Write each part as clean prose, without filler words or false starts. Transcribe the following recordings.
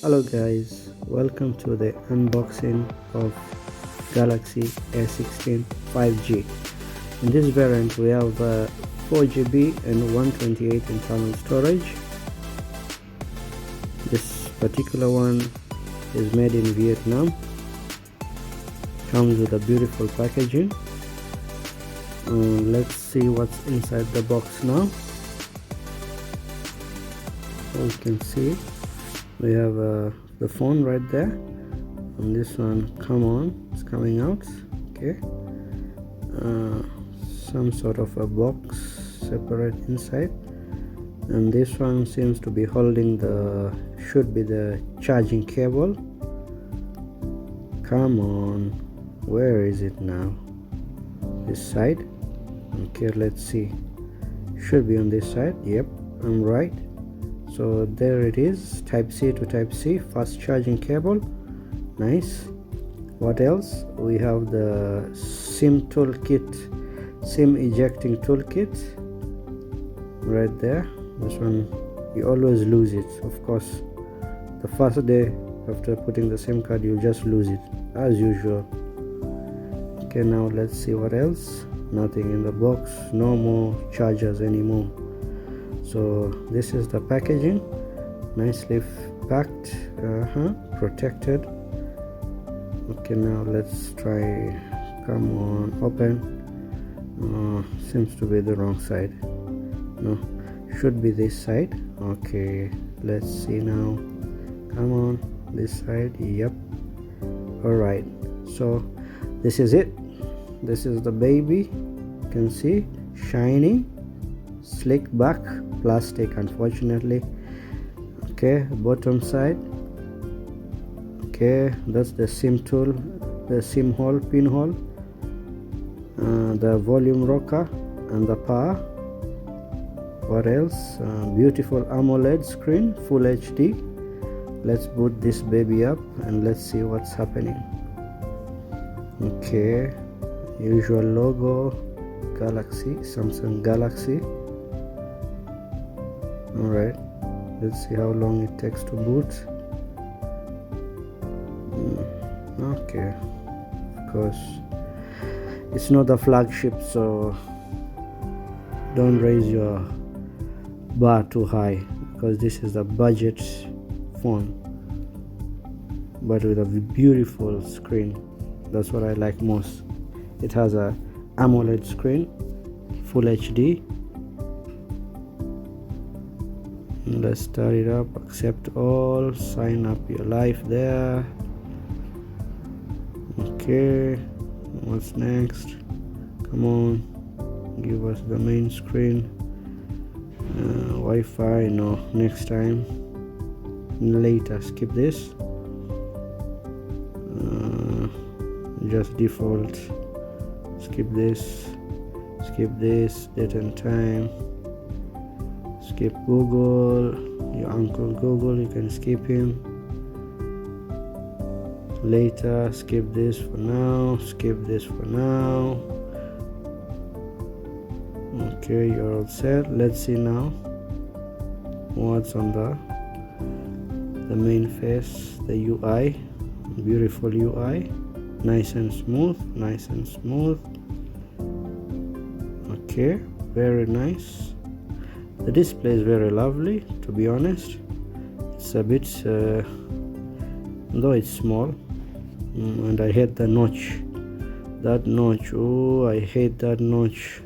Hello guys, welcome to the unboxing of Galaxy A16 5G. In this variant we have 4GB and 128 internal storage. This particular one is made in Vietnam. Comes with a beautiful packaging. Let's see what's inside the box now. As you can see, we have the phone right there, and this one it's coming out. Okay, some sort of a box separate inside, and this one seems to be holding should be the charging cable. Come on, where is it now? This side. Okay, let's see. Should be on this side. Yep, I'm right. So there it is, type C to type C, fast charging cable. Nice. What else? We have the SIM toolkit, SIM ejecting toolkit right there. This one you always lose it, of course. The first day after putting the SIM card you just lose it as usual. Okay, now let's see what else. Nothing in the box, no more chargers anymore. So this is the packaging, nicely packed, protected. Okay, now let's try. Come on, open. Seems to be the wrong side. No, should be this side. Okay, let's see now. Come on, this side. Yep. All right, so this is it. This is the baby. You can see, shiny, slick back, plastic unfortunately. Okay, bottom side. Okay, that's the SIM tool, the SIM hole, pin hole, the volume rocker, and the power. What else? Beautiful AMOLED screen, full HD. Let's boot this baby up and let's see what's happening. Okay, usual logo, Galaxy, Samsung Galaxy. Alright, let's see how long it takes to boot. Okay, of course it's not a flagship, so don't raise your bar too high, because this is a budget phone but with a beautiful screen. That's what I like most. It has a AMOLED screen, full HD. Let's start it up, accept all, sign up your life there. Okay, what's next? Come on, give us the main screen. Wi-Fi, no, next time, later. Skip this. Just default. Skip this, date and time. Skip Google, your uncle Google, you can skip him. Later, skip this for now, skip this for now. Okay, you're all set. Let's see now what's on the main face, the UI. Beautiful UI, nice and smooth. Okay, very nice. The display is very lovely, to be honest. It's a bit, though it's small, and I hate the notch. That notch, oh, I hate that notch.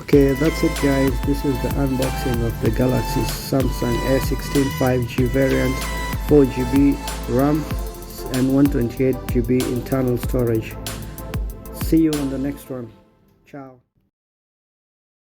Okay, that's it guys. This is the unboxing of the Galaxy Samsung A16 5G variant, 4GB RAM and 128GB internal storage. See you on the next one. Ciao.